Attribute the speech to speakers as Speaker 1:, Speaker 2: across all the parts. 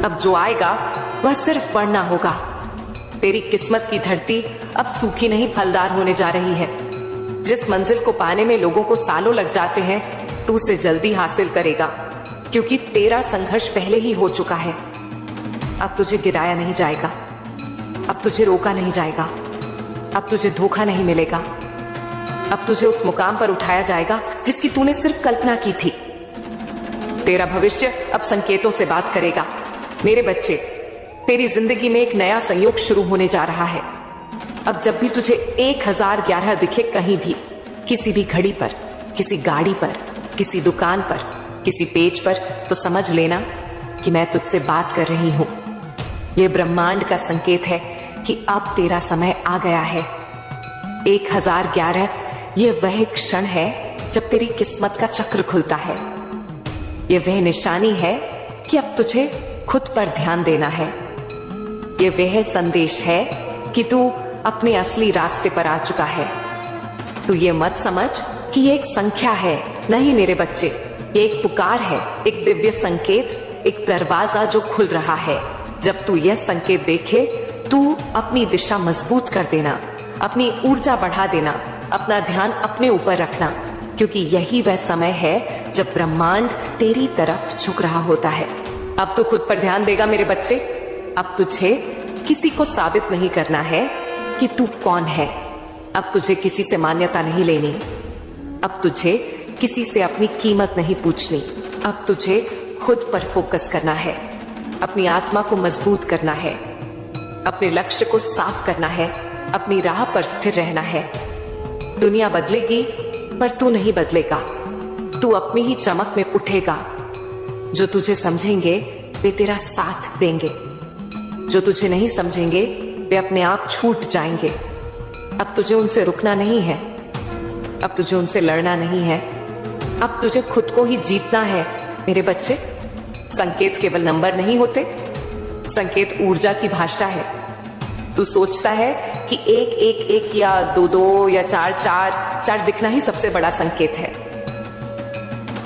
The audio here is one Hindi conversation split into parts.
Speaker 1: अब जो आएगा वह सिर्फ पढ़ना होगा। तेरी किस्मत की धरती अब सूखी नहीं फलदार होने जा रही है। जिस मंजिल को पाने में लोगों को सालों लग जाते हैं, तू उसे जल्दी हासिल करेगा, क्योंकि तेरा संघर्ष पहले ही हो चुका है। अब तुझे गिराया नहीं जाएगा, अब तुझे रोका नहीं जाएगा, अब तुझे धोखा नहीं मिलेगा। अब तुझे उस मुकाम पर उठाया जाएगा जिसकी तूने सिर्फ कल्पना की थी। तेरा भविष्य अब संकेतों से बात करेगा। मेरे बच्चे, तेरी जिंदगी में एक नया संयोग शुरू होने जा रहा है। अब जब भी तुझे 1011 दिखे कहीं भी, किसी भी घड़ी पर, किसी गाड़ी पर, किसी दुकान पर, किसी पेज पर, तो समझ लेना कि मैं तुझसे बात कर रही हूं। यह ब्रह्मांड का संकेत है कि अब तेरा समय आ गया है। 1011 यह वह क्षण है जब तेरी किस्मत का चक्र खुलता है। यह वह निशानी है कि अब तुझे खुद पर ध्यान देना है। यह वह संदेश है कि तू अपने असली रास्ते पर आ चुका है। तू ये मत समझ कि ये एक संख्या है, नहीं मेरे बच्चे, ये एक पुकार है, एक दिव्य संकेत, एक दरवाजा जो खुल रहा है। जब तू यह संकेत देखे, तू अपनी दिशा मजबूत कर देना, अपनी ऊर्जा बढ़ा देना, अपना ध्यान अपने ऊपर रखना, क्योंकि यही वह समय है जब ब्रह्मांड तेरी तरफ झुक रहा होता है। अब तू खुद पर ध्यान देगा मेरे बच्चे। अब तुझे किसी को साबित नहीं करना है कि तू कौन है। अब तुझे किसी से मान्यता नहीं लेनी। अब तुझे किसी से अपनी कीमत नहीं पूछनी। अब तुझे खुद पर फोकस करना है, अपनी आत्मा को मजबूत करना है, अपने लक्ष्य को साफ करना है, अपनी राह पर स्थिर रहना है। दुनिया बदलेगी पर तू नहीं बदलेगा। तू अपनी ही चमक में उठेगा। जो तुझे समझेंगे वे तेरा साथ देंगे, जो तुझे नहीं समझेंगे वे अपने आप छूट जाएंगे। अब तुझे उनसे रुकना नहीं है, अब तुझे उनसे लड़ना नहीं है, अब तुझे खुद को ही जीतना है मेरे बच्चे। संकेत केवल नंबर नहीं होते, संकेत ऊर्जा की भाषा है। तू सोचता है कि एक एक एक या दो दो या चार चार चार दिखना ही सबसे बड़ा संकेत है।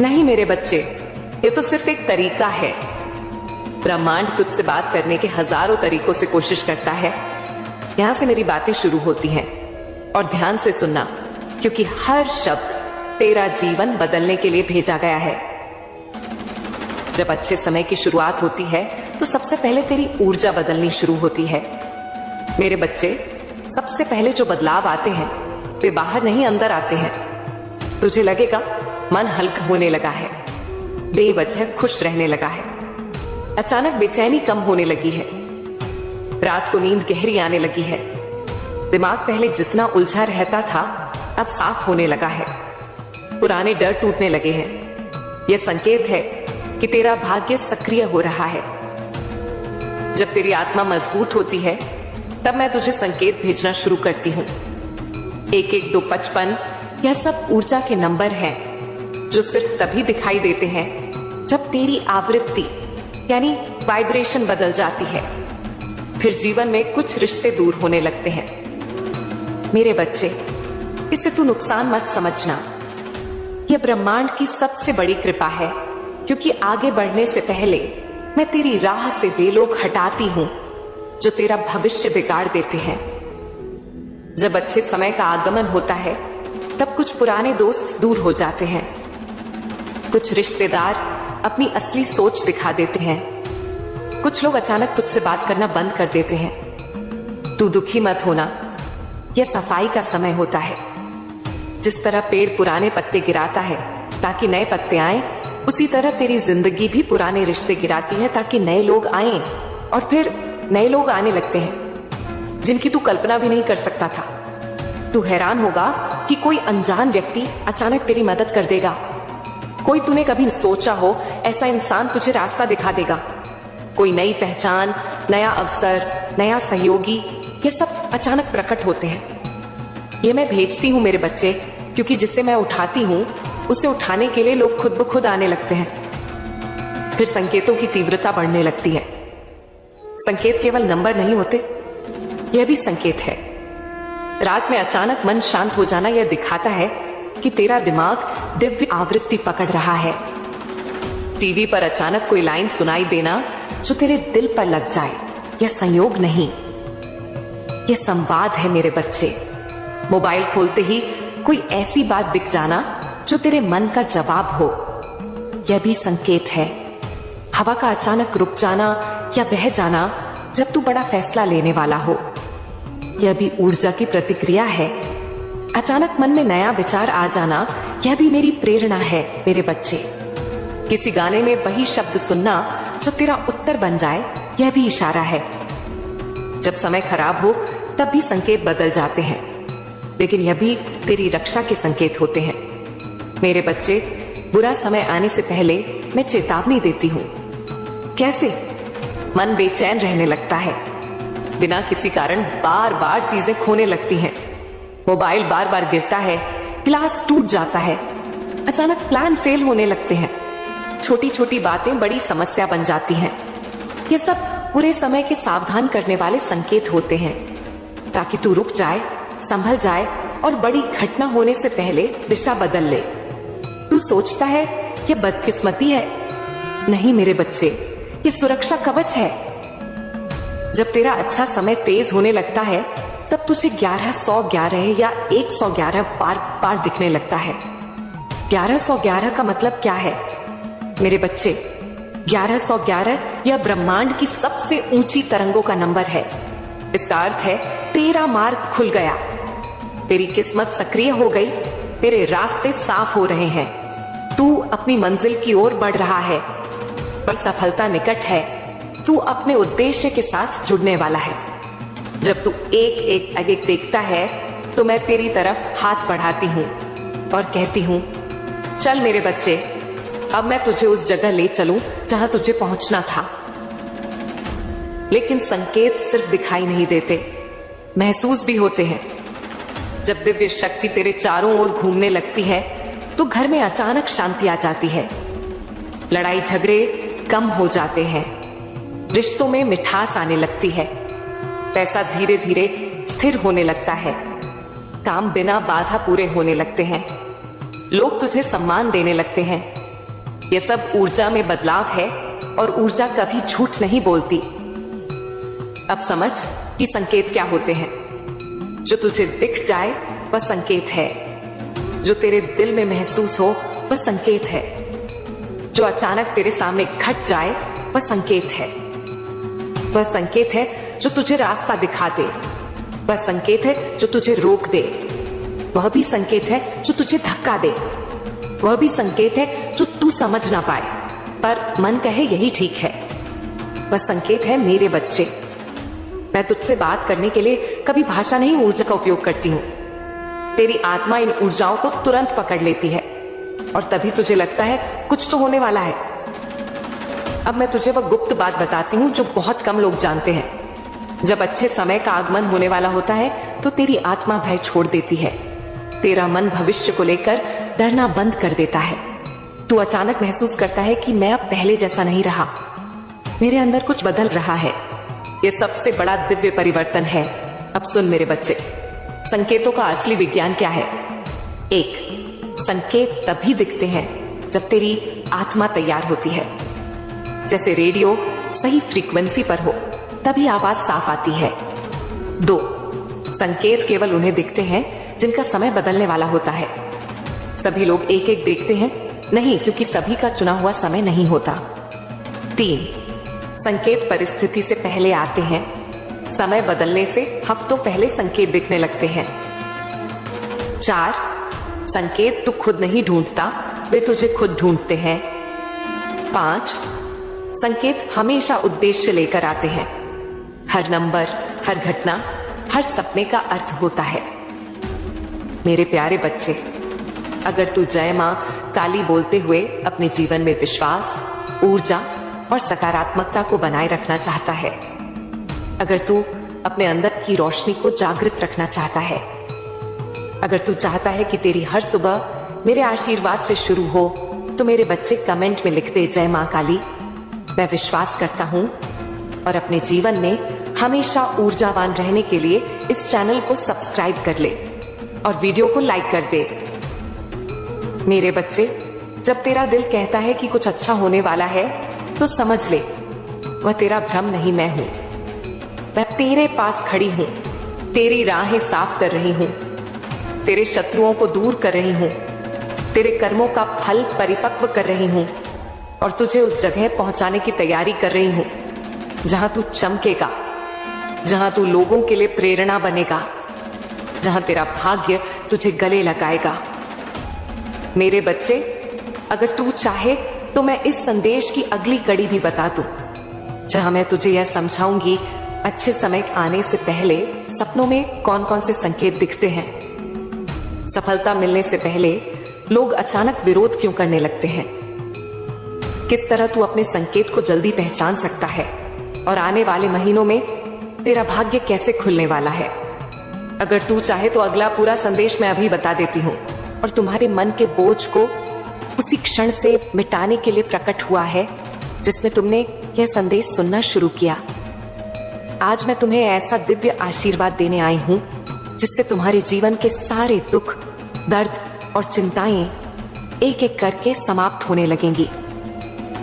Speaker 1: नहीं मेरे बच्चे, ये तो सिर्फ एक तरीका है। ब्रह्मांड तुझसे बात करने के हजारों तरीकों से कोशिश करता है। यहां से मेरी बातें शुरू होती हैं, और ध्यान से सुनना, क्योंकि हर शब्द तेरा जीवन बदलने के लिए भेजा गया है। जब अच्छे समय की शुरुआत होती है तो सबसे पहले तेरी ऊर्जा बदलनी शुरू होती है। मेरे बच्चे, सबसे पहले जो बदलाव आते हैं वे बाहर नहीं अंदर आते हैं। तुझे लगेगा मन हल्का होने लगा है, बेवजह खुश रहने लगा है, अचानक बेचैनी कम होने लगी है, रात को नींद गहरी आने लगी है, दिमाग पहले जितना उलझा रहता था अब साफ होने लगा है, पुराने डर टूटने लगे हैं। यह संकेत है कि तेरा भाग्य सक्रिय हो रहा है। जब तेरी आत्मा मजबूत होती है तब मैं तुझे संकेत भेजना शुरू करती हूँ। 112555 यह सब ऊर्जा के नंबर हैं जो सिर्फ तभी दिखाई देते हैं जब तेरी आवृत्ति यानी वाइब्रेशन बदल जाती है। फिर जीवन में कुछ रिश्ते दूर होने लगते हैं। मेरे बच्चे, इसे तू नुकसान मत समझना। यह ब्रह्मांड की सबसे बड़ी कृपा है, क्योंकि आगे बढ़ने से पहले मैं तेरी राह से वे लोग हटाती हूं जो तेरा भविष्य बिगाड़ देते हैं। जब अच्छे समय का आगमन होता है तब कुछ पुराने दोस्त दूर हो जाते हैं, कुछ रिश्तेदार अपनी असली सोच दिखा देते हैं, कुछ लोग अचानक तुझसे बात करना बंद कर देते हैं। तू दुखी मत होना, यह सफाई का समय होता है। जिस तरह पेड़ पुराने पत्ते गिराता है ताकि नए पत्ते आए, उसी तरह तेरी जिंदगी भी पुराने रिश्ते गिराती है ताकि नए लोग आए, और फिर नए लोग आने लगते हैं जिनकी तू कल्पना भी नहीं कर सकता था। तू हैरान होगा कि कोई अनजान व्यक्ति अचानक तेरी मदद कर देगा। कोई तूने कभी न सोचा हो ऐसा इंसान तुझे रास्ता दिखा देगा। कोई नई पहचान, नया अवसर, नया सहयोगी, ये सब अचानक प्रकट होते हैं। ये मैं भेजती हूँ मेरे बच्चे, क्योंकि जिससे मैं उठाती हूँ उसे उठाने के लिए लोग खुद ब खुद आने लगते हैं। फिर संकेतों की तीव्रता बढ़ने लगती है। संकेत केवल नंबर नहीं होते, यह भी संकेत है। रात में अचानक मन शांत हो जाना यह दिखाता है कि तेरा दिमाग दिव्य आवृत्ति पकड़ रहा है। टीवी पर अचानक कोई लाइन सुनाई देना जो तेरे दिल पर लग जाए, यह संयोग नहीं, यह संवाद है मेरे बच्चे। मोबाइल खोलते ही कोई ऐसी बात दिख जाना जो तेरे मन का जवाब हो, यह भी संकेत है। हवा का अचानक रुक जाना या बह जाना जब तू बड़ा फैसला लेने वाला हो, यह भी ऊर्जा की प्रतिक्रिया है। अचानक मन में नया विचार आ जाना, यह भी मेरी प्रेरणा है मेरे बच्चे। किसी गाने में वही शब्द सुनना जो तेरा उत्तर बन जाए, यह भी इशारा है। जब समय खराब हो तब भी संकेत बदल जाते हैं, लेकिन यह भी तेरी रक्षा के संकेत होते हैं। मेरे बच्चे, बुरा समय आने से पहले मैं चेतावनी देती हूँ। कैसे? मन बेचैन रहने लगता है, बिना किसी कारण बार बार चीजें खोने लगती हैं, मोबाइल बार बार गिरता है, गिलास टूट जाता है, अचानक प्लान फेल होने लगते हैं, छोटी छोटी बातें बड़ी समस्या बन जाती हैं। ये सब बुरे समय के सावधान करने वाले संकेत होते हैं, ताकि तू रुक जाए, संभल जाए और बड़ी घटना होने से पहले दिशा बदल ले। तू सोचता है ये बदकिस्मती है? नहीं मेरे बच्चे, ये सुरक्षा कवच है। जब तेरा अच्छा समय तेज होने लगता है तब तुझे 1111 या 111 बार बार दिखने लगता है। 1111 का मतलब क्या है मेरे बच्चे? 1111 यह ब्रह्मांड की सबसे ऊंची तरंगों का नंबर है। इसका अर्थ है तेरा मार्ग खुल गया, तेरी किस्मत सक्रिय हो गई, तेरे रास्ते साफ हो रहे हैं, तू अपनी मंजिल की ओर बढ़ रहा है, पर सफलता निकट है, तू अपने उद्देश्य के साथ जुड़ने वाला है। जब तू एक एक आगे देखता है तो मैं तेरी तरफ हाथ बढ़ाती हूँ और कहती हूँ, चल मेरे बच्चे, अब मैं तुझे उस जगह ले चलूं जहां तुझे पहुंचना था। लेकिन संकेत सिर्फ दिखाई नहीं देते, महसूस भी होते हैं। जब दिव्य शक्ति तेरे चारों ओर घूमने लगती है तो घर में अचानक शांति आ जाती है, लड़ाई झगड़े कम हो जाते हैं, रिश्तों में मिठास आने लगती है, पैसा धीरे धीरे स्थिर होने लगता है, काम बिना बाधा पूरे होने लगते हैं, लोग तुझे सम्मान देने लगते हैं। यह सब ऊर्जा में बदलाव है और ऊर्जा कभी झूठ नहीं बोलती। अब समझ कि संकेत क्या होते हैं। जो तुझे दिख जाए वह संकेत है, जो तेरे दिल में महसूस हो वह संकेत है, जो अचानक तेरे सामने घट जाए वह संकेत है, वह संकेत है जो तुझे रास्ता दिखा दे, वह संकेत है जो तुझे रोक दे, वह भी संकेत है जो तुझे धक्का दे, वह भी संकेत है जो तू समझ ना पाए पर मन कहे यही ठीक है। वह संकेत है मेरे बच्चे। मैं तुझसे बात करने के लिए कभी भाषा नहीं, ऊर्जा का उपयोग करती हूँ। तेरी आत्मा इन ऊर्जाओं को तुरंत पकड़ लेती है और तभी तुझे लगता है कुछ तो होने वाला है। अब मैं तुझे वह गुप्त बात बताती हूँ जो बहुत कम लोग जानते हैं। जब अच्छे समय का आगमन होने वाला होता है तो तेरी आत्मा भय छोड़ देती है, तेरा मन भविष्य को लेकर डरना बंद कर देता है। तू अचानक महसूस करता है कि मैं अब पहले जैसा नहीं रहा, मेरे अंदर कुछ बदल रहा है। यह सबसे बड़ा दिव्य परिवर्तन है। अब सुन मेरे बच्चे, संकेतों का असली विज्ञान क्या है। 1. संकेत तभी दिखते हैं जब तेरी आत्मा तैयार होती है। जैसे रेडियो सही फ्रीक्वेंसी पर हो तभी आवाज साफ आती है। 2. संकेत केवल उन्हें दिखते हैं जिनका समय बदलने वाला होता है। सभी लोग एक एक देखते हैं नहीं, क्योंकि सभी का चुना हुआ समय नहीं होता। 3. संकेत परिस्थिति से पहले आते हैं, समय बदलने से हफ्तों पहले संकेत दिखने लगते हैं। 4. संकेत तू खुद नहीं ढूंढता, वे तुझे खुद ढूंढते हैं। 5. संकेत हमेशा उद्देश्य लेकर आते हैं। हर नंबर, हर घटना, हर सपने का अर्थ होता है। मेरे प्यारे बच्चे, अगर तू जय मां काली बोलते हुए अपने जीवन में विश्वास, ऊर्जा और सकारात्मकता को बनाए रखना चाहता है, अगर तू अपने अंदर की रोशनी को जागृत रखना चाहता है, अगर तू चाहता है कि तेरी हर सुबह मेरे आशीर्वाद से शुरू हो, तो मेरे बच्चे कमेंट में लिख दे जय मां काली। मैं विश्वास करता हूं और अपने जीवन में हमेशा ऊर्जावान रहने के लिए इस चैनल को सब्सक्राइब कर ले और वीडियो को लाइक कर दे। मेरे बच्चे, जब तेरा दिल कहता है कि कुछ अच्छा होने वाला है तो समझ ले वह तेरा भ्रम नहीं, मैं हूं। मैं तेरे पास खड़ी हूं, तेरी राहें साफ कर रही हूं, तेरे शत्रुओं को दूर कर रही हूं, तेरे कर्मों का फल परिपक्व कर रही हूं और तुझे उस जगह पहुंचाने की तैयारी कर रही हूं जहां तू चमकेगा, जहां तू लोगों के लिए प्रेरणा बनेगा, जहां तेरा भाग्य तुझे गले लगाएगा। मेरे बच्चे, अगर तू चाहे तो मैं इस संदेश की अगली कड़ी भी बता दूं, जहां मैं तुझे यह समझाऊंगी अच्छे समय आने से पहले सपनों में कौन कौन से संकेत दिखते हैं। सफलता मिलने से पहले लोग अचानक विरोध क्यों करने लगते हैं। किस तरह तू अपने संकेत को जल्दी पहचान सकता है और आने वाले महीनों में तेरा भाग्य कैसे खुलने वाला है। अगर तू चाहे तो अगला पूरा संदेश मैं अभी बता देती हूँ और तुम्हारे मन के बोझ को उसी क्षण से मिटाने के लिए प्रकट हुआ है जिसमें तुमने यह संदेश सुनना शुरू किया। आज मैं तुम्हें ऐसा दिव्य आशीर्वाद देने आई हूं जिससे तुम्हारे जीवन के सारे दुख, दर्द और चिंताएं एक एक करके समाप्त होने लगेंगी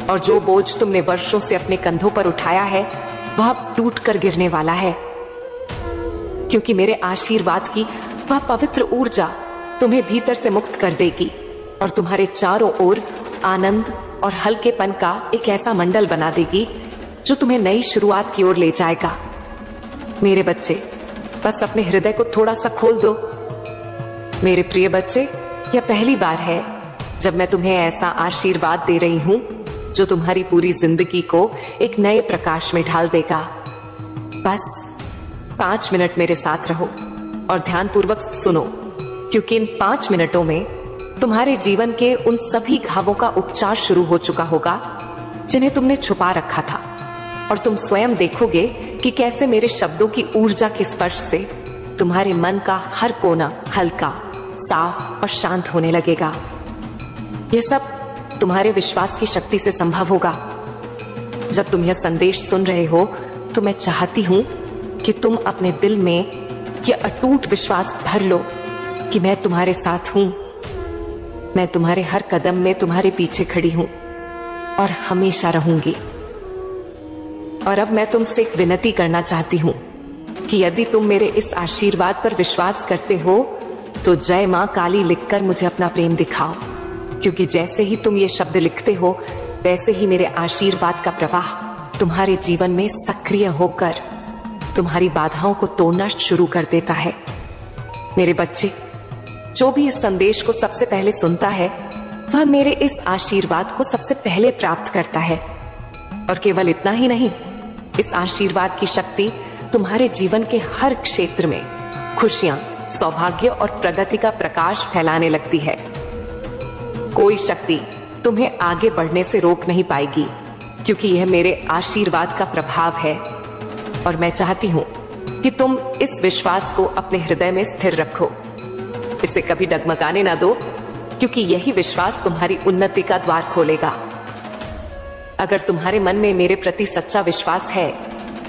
Speaker 1: और जो बोझ तुमने वर्षों से अपने कंधों पर उठाया है वह अब टूट कर गिरने वाला है, क्योंकि मेरे आशीर्वाद की वह पवित्र ऊर्जा तुम्हें भीतर से मुक्त कर देगी और तुम्हारे चारों ओर आनंद और हल्केपन का एक ऐसा मंडल बना देगी जो तुम्हें नई शुरुआत की ओर ले जाएगा। मेरे बच्चे, बस अपने हृदय को थोड़ा सा खोल दो। मेरे प्रिय बच्चे, यह पहली बार है जब मैं तुम्हें ऐसा आशीर्वाद दे रही हूं जो तुम्हारी पूरी जिंदगी को एक नए प्रकाश में ढाल देगा। बस 5 मिनट मेरे साथ रहो और ध्यानपूर्वक सुनो, क्योंकि इन 5 मिनटों में तुम्हारे जीवन के उन सभी घावों का उपचार शुरू हो चुका होगा जिन्हें तुमने छुपा रखा था और तुम स्वयं देखोगे कि कैसे मेरे शब्दों की ऊर्जा के स्पर्श से तुम्हारे मन का हर कोना हल्का, साफ और शांत होने लगेगा। यह सब तुम्हारे विश्वास की शक्ति से संभव होगा। जब तुम यह संदेश सुन रहे हो तो मैं चाहती हूं कि तुम अपने दिल में यह अटूट विश्वास भर लो कि मैं तुम्हारे साथ हूं। मैं तुम्हारे हर कदम में तुम्हारे पीछे खड़ी हूं और हमेशा रहूंगी। और अब मैं तुमसे एक विनती करना चाहती हूं कि यदि तुम मेरे इस आशीर्वाद पर विश्वास करते हो तो जय मां काली लिखकर मुझे अपना प्रेम दिखाओ, क्योंकि जैसे ही तुम ये शब्द लिखते हो वैसे ही मेरे आशीर्वाद का प्रवाह तुम्हारे जीवन में सक्रिय होकर तुम्हारी बाधाओं को तोड़ना शुरू कर देता है। मेरे बच्चे, जो भी इस संदेश को सबसे पहले सुनता है वह मेरे इस आशीर्वाद को सबसे पहले प्राप्त करता है। और केवल इतना ही नहीं, इस आशीर्वाद की शक्ति तुम्हारे जीवन के हर क्षेत्र में खुशियां, सौभाग्य और प्रगति का प्रकाश फैलाने लगती है। कोई शक्ति तुम्हें आगे बढ़ने से रोक नहीं पाएगी, क्योंकि यह मेरे आशीर्वाद का प्रभाव है। और मैं चाहती हूं कि तुम इस विश्वास को अपने हृदय में स्थिर रखो, इसे कभी डगमगाने ना दो, क्योंकि यही विश्वास तुम्हारी उन्नति का द्वार खोलेगा। अगर तुम्हारे मन में मेरे प्रति सच्चा विश्वास है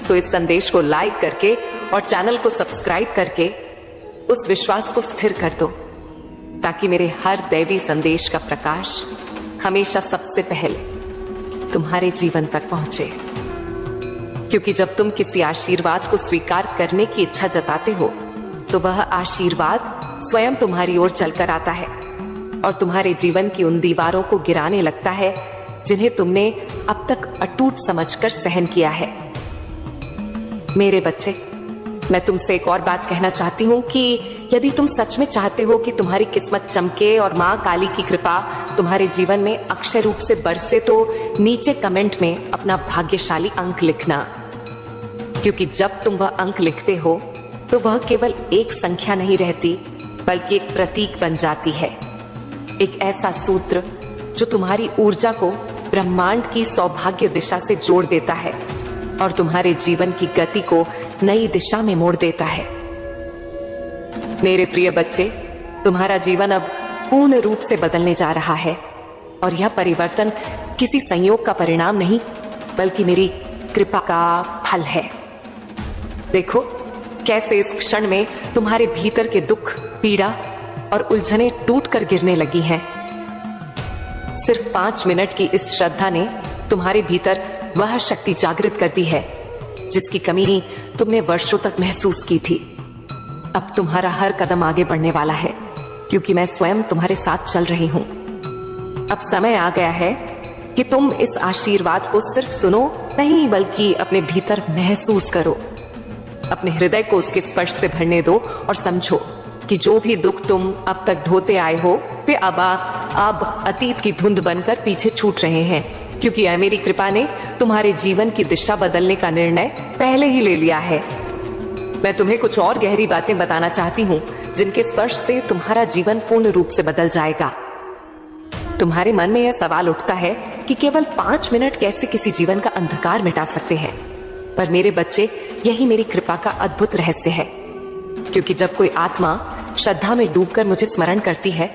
Speaker 1: तो इस संदेश को लाइक करके और चैनल को सब्सक्राइब करके उस विश्वास को स्थिर कर दो, ताकि मेरे हर दैवी संदेश का प्रकाश हमेशा सबसे पहले तुम्हारे जीवन तक पहुंचे। क्योंकि जब तुम किसी आशीर्वाद को स्वीकार करने की इच्छा जताते हो तो वह आशीर्वाद स्वयं तुम्हारी ओर चलकर आता है और तुम्हारे जीवन की उन दीवारों को गिराने लगता है जिन्हें तुमने अब तक अटूट समझकर सहन किया है। मेरे बच्चे, मैं तुमसे एक और बात कहना चाहती हूँ कि यदि तुम सच में चाहते हो कि तुम्हारी किस्मत चमके और माँ काली की कृपा तुम्हारे जीवन में अक्षय रूप से बरसे तो नीचे कमेंट में अपना भाग्यशाली अंक लिखना, क्योंकि जब तुम वह अंक लिखते हो तो वह केवल एक संख्या नहीं रहती बल्कि एक प्रतीक बन जाती है, एक ऐसा सूत्र जो तुम्हारी ऊर्जा को ब्रह्मांड की सौभाग्य दिशा से जोड़ देता है और तुम्हारे जीवन की गति को नई दिशा में मोड़ देता है। मेरे प्रिय बच्चे, तुम्हारा जीवन अब पूर्ण रूप से बदलने जा रहा है और यह परिवर्तन किसी संयोग का परिणाम नहीं बल्कि मेरी कृपा का फल है। देखो कैसे इस क्षण में तुम्हारे भीतर के दुख, पीड़ा और उलझने टूट कर गिरने लगी हैं। सिर्फ 5 मिनट की इस श्रद्धा ने तुम्हारे भीतर वह शक्ति जागृत कर दी है जिसकी कमी ही तुमने वर्षों तक महसूस की थी। अब तुम्हारा हर कदम आगे बढ़ने वाला है क्योंकि मैं स्वयं तुम्हारे साथ चल रही हूं। अब समय आ गया है कि तुम इस आशीर्वाद को सिर्फ सुनो नहीं बल्कि अपने भीतर महसूस करो। अपने हृदय को उसके स्पर्श से भरने दो और समझो कि जो भी दुख तुम अब तक ढोते आए हो वे अब अतीत की धुंध बनकर पीछे छूट रहे हैं, क्योंकि मेरी कृपा ने तुम्हारे जीवन की दिशा बदलने का निर्णय पहले ही ले लिया है। मैं तुम्हें कुछ और गहरी बातें बताना चाहती हूँ जिनके स्पर्श से तुम्हारा जीवन पूर्ण रूप से बदल जाएगा। तुम्हारे मन में यह सवाल उठता है कि केवल 5 मिनट कैसे किसी जीवन का अंधकार मिटा सकते हैं, पर मेरे बच्चे, यही मेरी कृपा का अद्भुत रहस्य है। क्योंकि जब कोई आत्मा श्रद्धा में डूबकर मुझे स्मरण करती है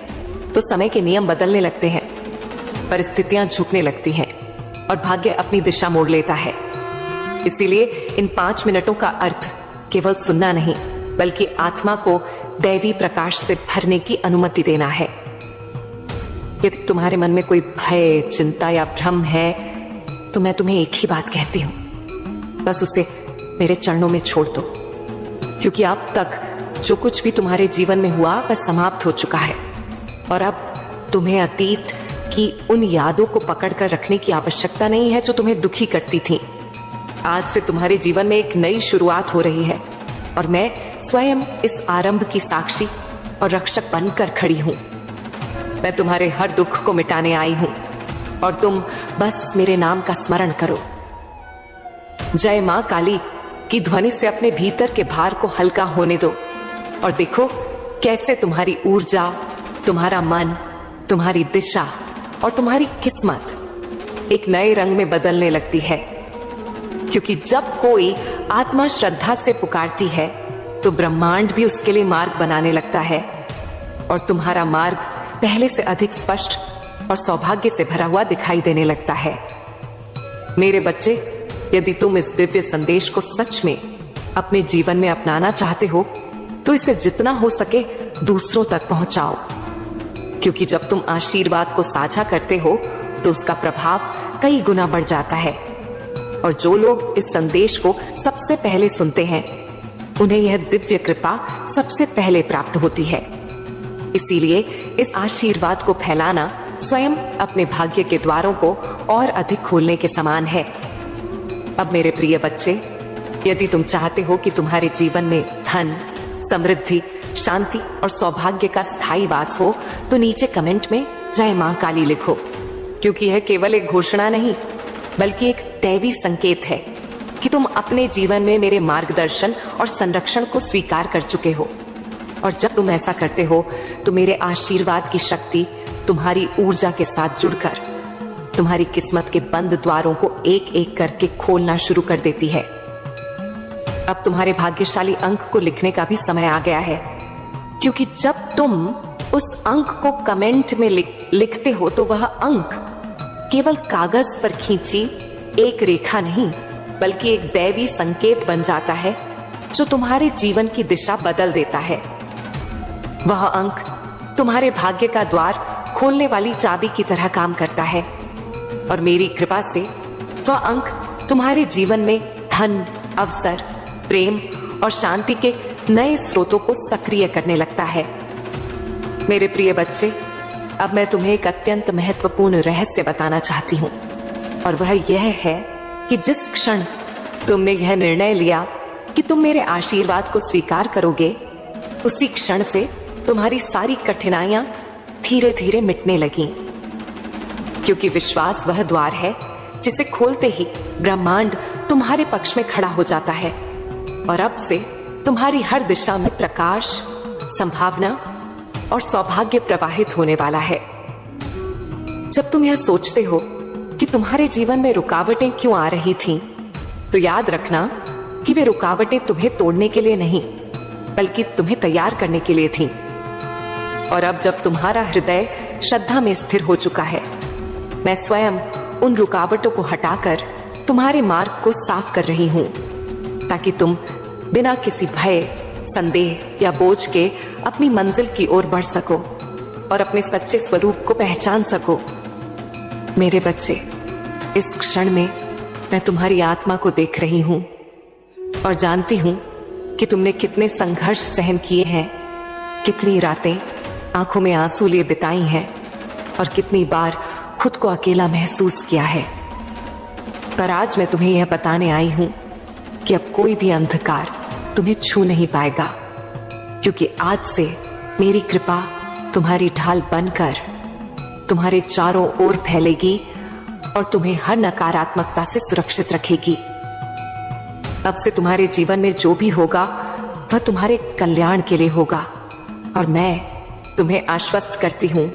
Speaker 1: तो समय के नियम बदलने लगते हैं, परिस्थितियां झुकने लगती हैं और भाग्य अपनी दिशा मोड़ लेता है। इसीलिए इन 5 मिनटों का अर्थ केवल सुनना नहीं बल्कि आत्मा को दैवी प्रकाश से भरने की अनुमति देना है। यदि तुम्हारे मन में कोई भय, चिंता या भ्रम है तो मैं तुम्हें एक ही बात कहती हूं, बस उसे मेरे चरणों में छोड़ दो, क्योंकि अब तक जो कुछ भी तुम्हारे जीवन में हुआ वह समाप्त हो चुका है और अब तुम्हें अतीत की उन यादों को पकड़कर रखने की आवश्यकता नहीं है जो तुम्हें दुखी करती थी। आज से तुम्हारे जीवन में एक नई शुरुआत हो रही है और मैं स्वयं इस आरंभ की साक्षी और रक्षक बनकर खड़ी हूं। मैं तुम्हारे हर दुख को मिटाने आई हूं और तुम बस मेरे नाम का स्मरण करो। जय मां काली की ध्वनि से अपने भीतर के भार को हल्का होने दो और देखो कैसे तुम्हारी ऊर्जा, तुम्हारा मन, तुम्हारी दिशा और तुम्हारी किस्मत एक नए रंग में बदलने लगती है। क्योंकि जब कोई आत्मा श्रद्धा से पुकारती है तो ब्रह्मांड भी उसके लिए मार्ग बनाने लगता है और तुम्हारा मार्ग पहले से अधिक स्पष्ट और सौभाग्य से भरा हुआ दिखाई देने लगता है। मेरे बच्चे, यदि तुम इस दिव्य संदेश को सच में अपने जीवन में अपनाना चाहते हो तो इसे जितना हो सके दूसरों तक पहुंचाओ, क्योंकि जब तुम आशीर्वाद को साझा करते हो तो उसका प्रभाव कई गुना बढ़ जाता है और जो लोग इस संदेश को सबसे पहले सुनते हैं उन्हें यह दिव्य कृपा सबसे पहले प्राप्त होती है। इसीलिए इस आशीर्वाद को फैलाना स्वयं अपने भाग्य के द्वारों को और अधिक खोलने के समान है। अब मेरे प्रिय बच्चे, यदि तुम चाहते हो कि तुम्हारे जीवन में धन, समृद्धि, शांति और सौभाग्य का स्थायी वास हो तो नीचे कमेंट में जय मां काली लिखो, क्योंकि यह केवल एक घोषणा नहीं बल्कि एक दैवी संकेत है कि तुम अपने जीवन में मेरे मार्गदर्शन और संरक्षण को स्वीकार कर चुके हो। और जब तुम ऐसा करते हो तो मेरे आशीर्वाद की शक्ति तुम्हारी ऊर्जा के साथ जुड़कर तुम्हारी किस्मत के बंद द्वारों को एक एक करके खोलना शुरू कर देती है। अब तुम्हारे भाग्यशाली अंक को लिखने का भी समय आ गया है, क्योंकि जब तुम उस अंक को कमेंट में लिखते हो तो वह अंक केवल कागज पर खींची एक रेखा नहीं बल्कि एक दैवी संकेत बन जाता है जो तुम्हारे जीवन की दिशा बदल देता है। वह अंक तुम्हारे भाग्य का द्वार खोलने वाली चाबी की तरह काम करता है और मेरी कृपा से वह अंक तुम्हारे जीवन में धन, अवसर, प्रेम और शांति के नए स्रोतों को सक्रिय करने लगता है। मेरे प्रिय बच्चे, अब मैं तुम्हें एक अत्यंत महत्वपूर्ण रहस्य बताना चाहती हूँ और वह यह है कि जिस क्षण तुमने यह निर्णय लिया कि तुम मेरे आशीर्वाद को स्वीकार करोगे, उसी क्षण से तुम्हारी सारी कठिनाइयां धीरे धीरे मिटने लगीं, क्योंकि विश्वास वह द्वार है जिसे खोलते ही ब्रह्मांड तुम्हारे पक्ष में खड़ा हो जाता है और अब से तुम्हारी हर दिशा में प्रकाश, संभावना और सौभाग्य प्रवाहित होने वाला है। जब तुम यह सोचते हो कि तुम्हारे जीवन में रुकावटें क्यों आ रही थीं, तो याद रखना कि वे रुकावटें तुम्हें तोड़ने के लिए नहीं बल्कि तुम्हें तैयार करने के लिए थीं। और अब जब तुम्हारा हृदय श्रद्धा में स्थिर हो चुका है, मैं स्वयं उन रुकावटों को हटाकर तुम्हारे मार्ग को साफ कर रही हूं, ताकि तुम बिना किसी भय, संदेह या बोझ के अपनी मंजिल की ओर बढ़ सको और अपने सच्चे स्वरूप को पहचान सको। मेरे बच्चे, इस क्षण में मैं तुम्हारी आत्मा को देख रही हूं और जानती हूं कि तुमने कितने संघर्ष सहन किए हैं, कितनी रातें आंखों में आंसू लिए बिताई हैं और कितनी बार खुद को अकेला महसूस किया है। पर आज मैं तुम्हें यह बताने आई हूं कि अब कोई भी अंधकार तुम्हें छू नहीं पाएगा, क्योंकि आज से मेरी कृपा तुम्हारी ढाल बनकर तुम्हारे चारों ओर फैलेगी और तुम्हें हर नकारात्मकता से सुरक्षित रखेगी। अब से तुम्हारे जीवन में जो भी होगा वह तुम्हारे कल्याण के लिए होगा और मैं तुम्हें आश्वस्त करती हूं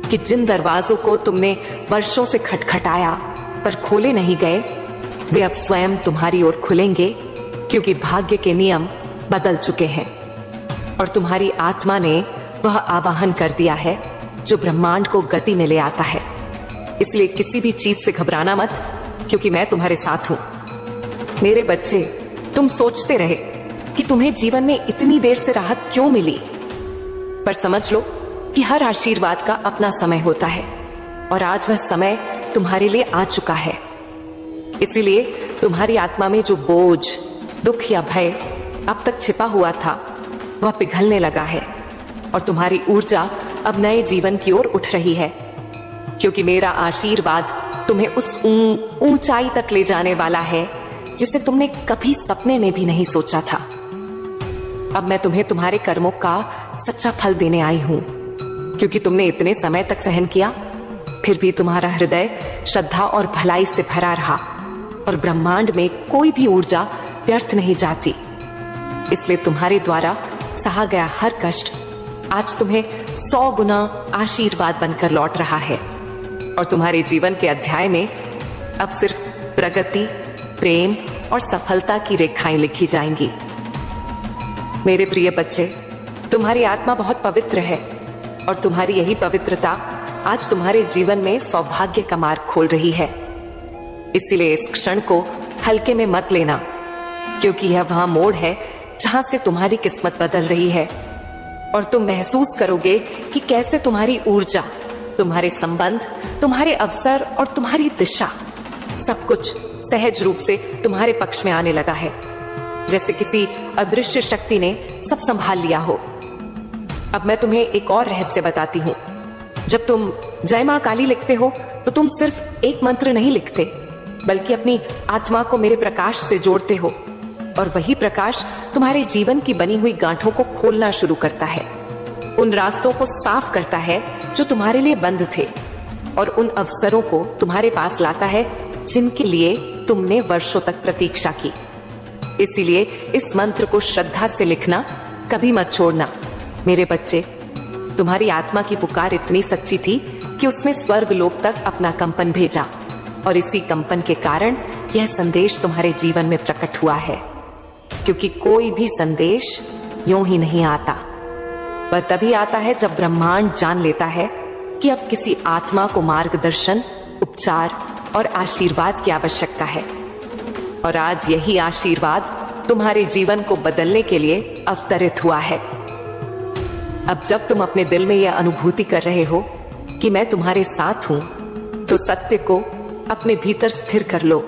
Speaker 1: कि जिन दरवाजों को तुमने वर्षों से खटखटाया पर खोले नहीं गए, वे अब स्वयं तुम्हारी ओर खुलेंगे, क्योंकि भाग्य के नियम बदल चुके हैं और तुम्हारी आत्मा ने वह आवाहन कर दिया है जो ब्रह्मांड को गति में ले आता है। इसलिए किसी भी चीज से घबराना मत, क्योंकि मैं तुम्हारे साथ हूं। मेरे बच्चे, तुम सोचते रहे कि तुम्हें जीवन में इतनी देर से राहत क्यों मिली, पर समझ लो कि हर आशीर्वाद का अपना समय होता है और आज वह समय तुम्हारे लिए आ चुका है। इसीलिए तुम्हारी आत्मा में जो बोझ, दुख या भय अब तक छिपा हुआ था वह पिघलने लगा है और तुम्हारी ऊर्जा अब नए जीवन की ओर उठ रही है, क्योंकि मेरा आशीर्वाद तुम्हें उस ऊंचाई तक ले जाने वाला है जिसे तुमने कभी सपने में भी नहीं सोचा था। अब मैं तुम्हें तुम्हारे कर्मों का सच्चा फल देने आई हूं, क्योंकि तुमने इतने समय तक सहन किया, फिर भी तुम्हारा हृदय श्रद्धा और भलाई से भरा रहा और ब्रह्मांड में कोई भी ऊर्जा व्यर्थ नहीं जाती। इसलिए तुम्हारे द्वारा सहा गया हर कष्ट आज तुम्हें 100 गुना आशीर्वाद बनकर लौट रहा है और तुम्हारे जीवन के अध्याय में अब सिर्फ प्रगति, प्रेम और सफलता की रेखाएं लिखी जाएंगी। मेरे प्रिय बच्चे, तुम्हारी आत्मा बहुत पवित्र है और तुम्हारी यही पवित्रता आज तुम्हारे जीवन में सौभाग्य का मार्ग खोल रही है। इसीलिए इस क्षण को हल्के में मत लेना, क्योंकि यह वहां मोड़ है जहां से तुम्हारी किस्मत बदल रही है और तुम महसूस करोगे कि कैसे तुम्हारी ऊर्जा, तुम्हारे संबंध, तुम्हारे अवसर और तुम्हारी दिशा सब कुछ सहज रूप से तुम्हारे पक्ष में आने लगा है, जैसे किसी अदृश्य शक्ति ने सब संभाल लिया हो। अब मैं तुम्हें एक और रहस्य बताती हूं। जब तुम जय मां काली लिखते हो तो तुम सिर्फ एक मंत्र नहीं लिखते, बल्कि अपनी आत्मा को मेरे प्रकाश से जोड़ते हो और वही प्रकाश तुम्हारे जीवन की बनी हुई गांठों को खोलना शुरू करता है, उन रास्तों को साफ करता है जो तुम्हारे लिए बंद थे और उन अवसरों को तुम्हारे पास लाता है जिनके लिए तुमने वर्षों तक प्रतीक्षा की। इसीलिए इस मंत्र को श्रद्धा से लिखना कभी मत छोड़ना। मेरे बच्चे, तुम्हारी आत्मा की पुकार इतनी सच्ची थी कि उसने स्वर्ग लोक तक अपना कंपन भेजा और इसी कंपन के कारण यह संदेश तुम्हारे जीवन में प्रकट हुआ है, क्योंकि कोई भी संदेश यूं ही नहीं आता। वह तभी आता है जब ब्रह्मांड जान लेता है कि अब किसी आत्मा को मार्गदर्शन, उपचार और आशीर्वाद की आवश्यकता है। और आज यही आशीर्वाद तुम्हारे जीवन को बदलने के लिए अवतरित हुआ है। अब जब तुम अपने दिल में यह अनुभूति कर रहे हो कि मैं तुम्हारे साथ हूं, तो सत्य को अपने भीतर स्थिर कर लो,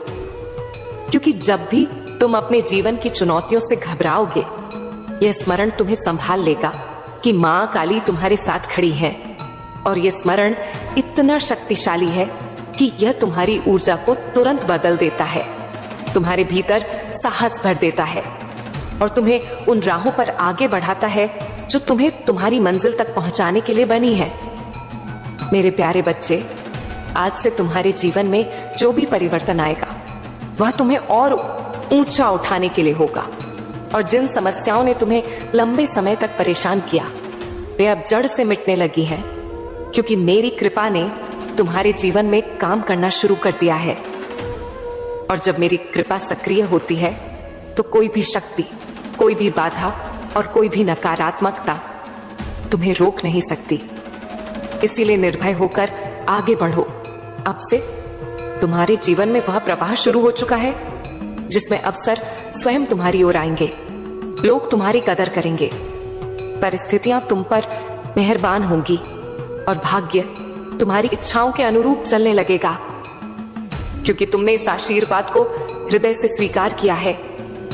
Speaker 1: क्योंकि जब भी तुम अपने जीवन की चुनौतियों से घबराओगे, यह स्मरण तुम्हें संभाल लेगा कि मां काली तुम्हारे साथ खड़ी है और यह स्मरण इतना शक्तिशाली है कि यह तुम्हारी ऊर्जा को तुरंत बदल देता है, तुम्हारे भीतर साहस भर देता है और तुम्हें उन राहों पर आगे बढ़ाता है जो तुम्हें तुम्हारी मंजिल तक पहुंचाने के लिए बनी है। मेरे प्यारे बच्चे, आज से तुम्हारे जीवन में जो भी परिवर्तन आएगा वह तुम्हें और ऊंचा उठाने के लिए होगा और जिन समस्याओं ने तुम्हें लंबे समय तक परेशान किया वे अब जड़ से मिटने लगी हैं, क्योंकि मेरी कृपा ने तुम्हारे जीवन में काम करना शुरू कर दिया है। और जब मेरी कृपा सक्रिय होती है तो कोई भी शक्ति, कोई भी बाधा और कोई भी नकारात्मकता तुम्हें रोक नहीं सकती। इसीलिए निर्भय होकर आगे बढ़ो। अब से तुम्हारे जीवन में वह प्रवाह शुरू हो चुका है जिसमें अवसर स्वयं तुम्हारी ओर आएंगे, लोग तुम्हारी कदर करेंगे, परिस्थितियां तुम पर मेहरबान होंगी और भाग्य तुम्हारी इच्छाओं के अनुरूप चलने लगेगा, क्योंकि तुमने इस आशीर्वाद को हृदय से स्वीकार किया है,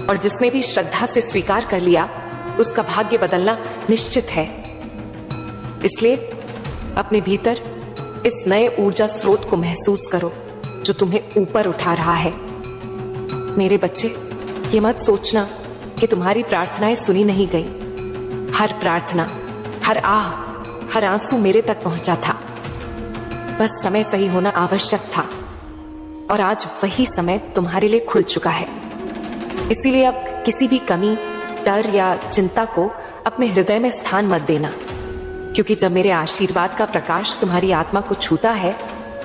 Speaker 1: और जिसने भी श्रद्धा से स्वीकार कर लिया उसका भाग्य बदलना निश्चित है। इसलिए अपने भीतर इस नए ऊर्जा स्रोत को महसूस करो जो तुम्हें ऊपर उठा रहा है। मेरे बच्चे, ये मत सोचना कि तुम्हारी प्रार्थनाएं सुनी नहीं गई। हर प्रार्थना, हर आह, हर आंसू मेरे तक पहुंचा था। बस समय सही होना आवश्यक था, और आज वही समय तुम्हारे लिए खुल चुका है। इसीलिए अब किसी भी कमी, डर या चिंता को अपने हृदय में स्थान मत देना, क्योंकि जब मेरे आशीर्वाद का प्रकाश तुम्हारी आत्मा को छूता है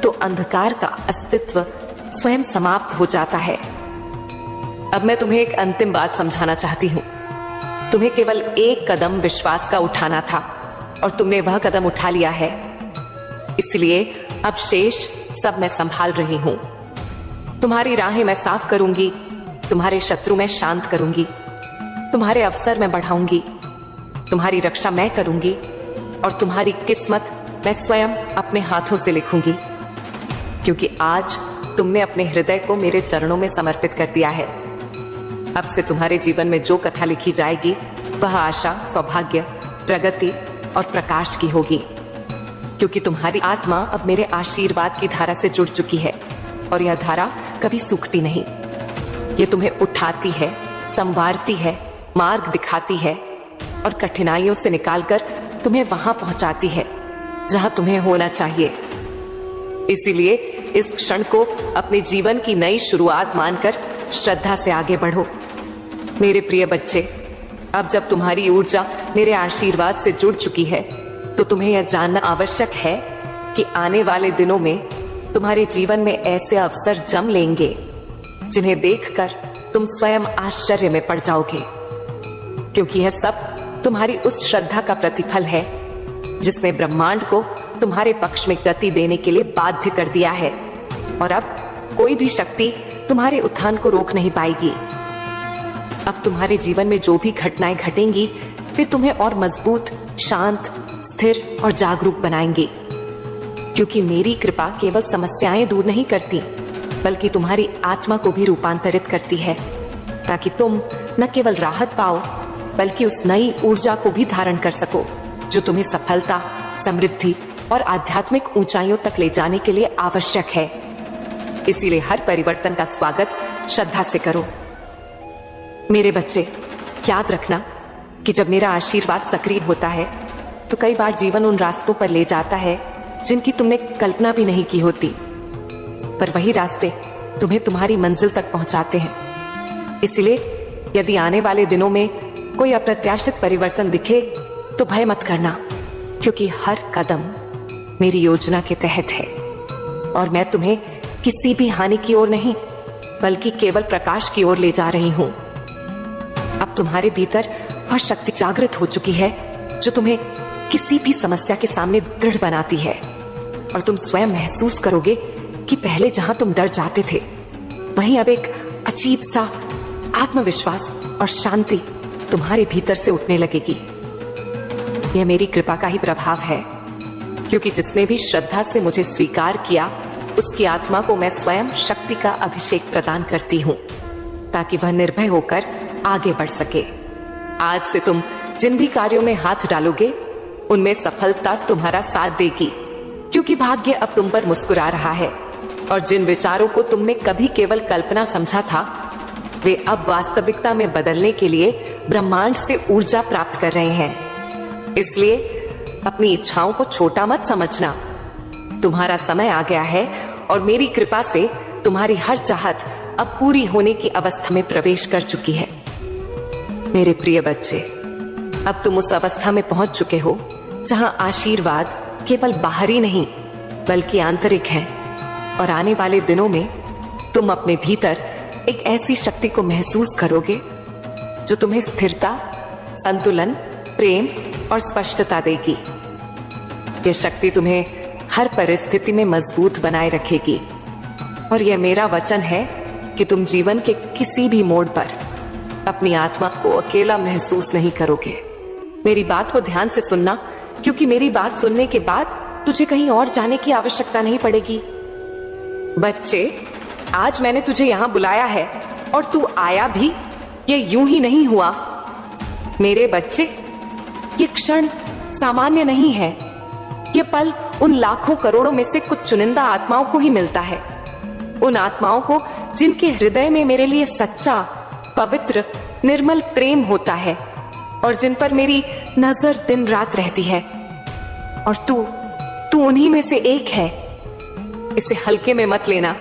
Speaker 1: तो अंधकार का अस्तित्व स्वयं समाप्त हो जाता है। अब मैं तुम्हें एक अंतिम बात समझाना चाहती हूं। तुम्हें केवल एक कदम विश्वास का उठाना था, और तुमने वह कदम उठा लिया है। इसलिए अब शेष सब मैं संभाल रही हूं। तुम्हारी राहें मैं साफ करूंगी, तुम्हारे शत्रु मैं शांत करूंगी, तुम्हारे अवसर मैं बढ़ाऊंगी, तुम्हारी रक्षा मैं करूंगी, और तुम्हारी किस्मत मैं स्वयं अपने हाथों से लिखूंगी, क्योंकि आज तुमने अपने हृदय को मेरे चरणों में समर्पित कर दिया है। अब से तुम्हारे जीवन में जो कथा लिखी जाएगी वह आशा, सौभाग्य, प्रगति और प्रकाश की होगी, क्योंकि तुम्हारी आत्मा अब मेरे आशीर्वाद की धारा से जुड़ चुकी है, और यह धारा कभी सूखती नहीं। ये तुम्हें उठाती है, संवारती है, मार्ग दिखाती है, और कठिनाइयों से निकालकर तुम्हें वहां पहुंचाती है जहां तुम्हें होना चाहिए। इसीलिए इस क्षण को अपने जीवन की नई शुरुआत मानकर श्रद्धा से आगे बढ़ो। मेरे प्रिय बच्चे, अब जब तुम्हारी ऊर्जा मेरे आशीर्वाद से जुड़ चुकी है तो तुम्हें यह जानना आवश्यक है कि आने वाले दिनों में तुम्हारे जीवन में ऐसे अवसर जम लेंगे जिन्हें देखकर तुम स्वयं आश्चर्य में पड़ जाओगे, क्योंकि यह सब तुम्हारी उस श्रद्धा का प्रतिफल है जिसने ब्रह्मांड को तुम्हारे पक्ष में गति देने के लिए बाध्य कर दिया है, और अब कोई भी शक्ति तुम्हारे उत्थान को रोक नहीं पाएगी। अब तुम्हारे जीवन में जो भी घटनाएं घटेंगी वे तुम्हें और मजबूत, शांत, स्थिर और जागरूक बनाएंगी, क्योंकि मेरी कृपा केवल समस्याएं दूर नहीं करती बल्कि तुम्हारी आत्मा को भी रूपांतरित करती है, ताकि तुम न केवल राहत पाओ बल्कि उस नई ऊर्जा को भी धारण कर सको जो तुम्हें सफलता, समृद्धि और आध्यात्मिक ऊंचाइयों तक ले जाने के लिए आवश्यक है। इसीलिए हर परिवर्तन का स्वागत श्रद्धा से करो। मेरे बच्चे, याद रखना कि जब मेरा आशीर्वाद सक्रिय होता है तो कई बार जीवन उन रास्तों पर ले जाता है जिनकी तुमने कल्पना भी नहीं की होती, पर वही रास्ते तुम्हें तुम्हारी मंजिल तक पहुंचाते हैं। इसलिए यदि आने वाले दिनों में कोई अप्रत्याशित परिवर्तन दिखे तो भय मत करना, क्योंकि हर कदम मेरी योजना के तहत है, और मैं तुम्हें किसी भी हानि की ओर नहीं बल्कि केवल प्रकाश की ओर ले जा रही हूं। अब तुम्हारे भीतर वह शक्ति जागृत हो चुकी है जो तुम्हें किसी भी समस्या के सामने दृढ़ बनाती है, और तुम स्वयं महसूस करोगे कि पहले जहां तुम डर जाते थे वहीं अब एक अजीब सा आत्मविश्वास और शांति तुम्हारे भीतर से उठने लगेगी। यह मेरी कृपा का ही प्रभाव है, क्योंकि जिसने भी श्रद्धा से मुझे स्वीकार किया उसकी आत्मा को मैं स्वयं शक्ति का अभिषेक प्रदान करती हूं, ताकि वह निर्भय होकर आगे बढ़ सके। आज से तुम जिन भी कार्यों में हाथ डालोगे उनमें सफलता तुम्हारा साथ देगी, क्योंकि भाग्य अब तुम पर मुस्कुरा रहा है, और जिन विचारों को तुमने कभी केवल कल्पना समझा था वे अब वास्तविकता में बदलने के लिए ब्रह्मांड से ऊर्जा प्राप्त कर रहे हैं। इसलिए अपनी इच्छाओं को छोटा मत समझना। तुम्हारा समय आ गया है, और मेरी कृपा से तुम्हारी हर चाहत अब पूरी होने की अवस्था में प्रवेश कर चुकी है। मेरे प्रिय बच्चे, अब तुम उस अवस्था में पहुंच चुके हो जहां आशीर्वाद केवल बाहरी नहीं बल्कि आंतरिक है, और आने वाले दिनों में तुम अपने भीतर एक ऐसी शक्ति को महसूस करोगे जो तुम्हें स्थिरता, संतुलन, प्रेम और स्पष्टता देगी। यह शक्ति तुम्हें हर परिस्थिति में मजबूत बनाए रखेगी, और यह मेरा वचन है कि तुम जीवन के किसी भी मोड़ पर अपनी आत्मा को अकेला महसूस नहीं करोगे। मेरी बात को ध्यान से सुनना, क्योंकि मेरी बात सुनने के बाद तुझे कहीं और जाने की आवश्यकता नहीं पड़ेगी। बच्चे, आज मैंने तुझे यहाँ बुलाया है और तू आया भी, ये यूं ही नहीं हुआ। मेरे बच्चे, ये क्षण सामान्य नहीं है। ये पल उन लाखों करोड़ों में से कुछ चुनिंदा आत्माओं को ही मिलता है। उन आत्माओं को जिनके हृदय में मेरे लिए सच्चा, पवित्र, निर्मल प्रेम होता है और जिन पर मेरी नजर दिन रात रहती है। और तू उन्हीं में से एक है। इसे हल्के में मत लेना।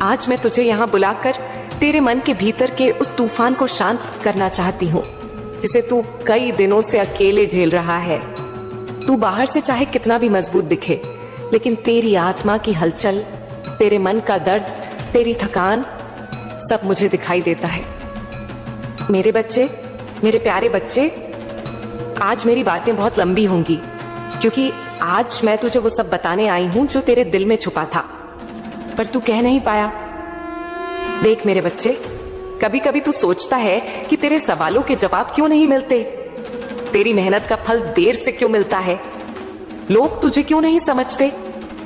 Speaker 1: आज मैं तुझे यहां बुलाकर तेरे मन के भीतर के उस तूफान को शांत करना चाहती हूँ, जिसे तू कई दिनों से अकेले झेल रहा है। तू बाहर से चाहे कितना भी मजबूत दिखे, लेकिन तेरी आत्मा की हलचल, तेरे मन का दर्द, तेरी थकान, सब मुझे दिखाई देता है। मेरे बच्चे, मेरे प्यारे बच्चे, आज मेरी बातें बहुत लंबी होंगी, क्योंकि आज मैं तुझे वो सब बताने आई हूं जो तेरे दिल में छुपा था, पर तू कह नहीं पाया। देख मेरे बच्चे, कभी कभी तू सोचता है कि तेरे सवालों के जवाब क्यों नहीं मिलते, तेरी मेहनत का फल देर से क्यों मिलता है, लोग तुझे क्यों नहीं समझते,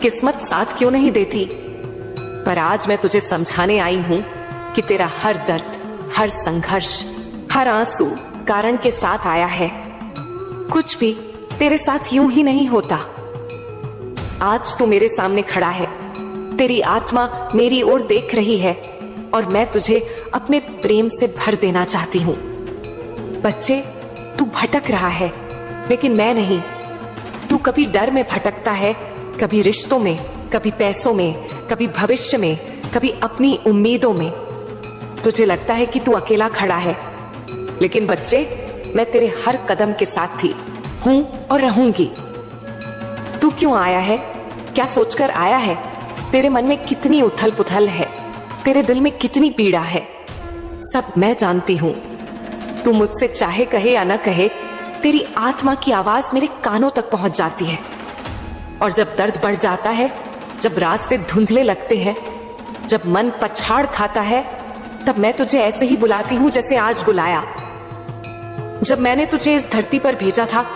Speaker 1: किस्मत साथ क्यों नहीं देती। पर आज मैं तुझे समझाने आई हूं कि तेरा हर दर्द, हर संघर्ष, हर आंसू कारण के साथ आया है। कुछ भी तेरे साथ यूं ही नहीं होता। आज तू मेरे सामने खड़ा है, तेरी आत्मा मेरी ओर देख रही है और मैं तुझे अपने प्रेम से भर देना चाहती हूं। बच्चे, तू भटक रहा है, लेकिन मैं नहीं। तू कभी डर में भटकता है, कभी रिश्तों में, कभी पैसों में, कभी भविष्य में, कभी अपनी उम्मीदों में। तुझे लगता है कि तू अकेला खड़ा है, लेकिन बच्चे, मैं तेरे हर कदम के साथ थी, हूं और रहूंगी। तू क्यों आया है? क्या सोचकर आया है? तेरे मन में कितनी उथल पुथल है, तेरे दिल में कितनी पीड़ा है, सब मैं जानती हूं। तू मुझसे चाहे कहे या न कहे, तेरी आत्मा की आवाज मेरे कानों तक पहुंच जाती है। और जब दर्द बढ़ जाता है, जब रास्ते धुंधले लगते हैं, जब मन पछाड़ खाता है, तब मैं तुझे ऐसे ही बुलाती हूं जैसे आज बुलाया। जब मैंने तुझे इस धरती पर भेजा था,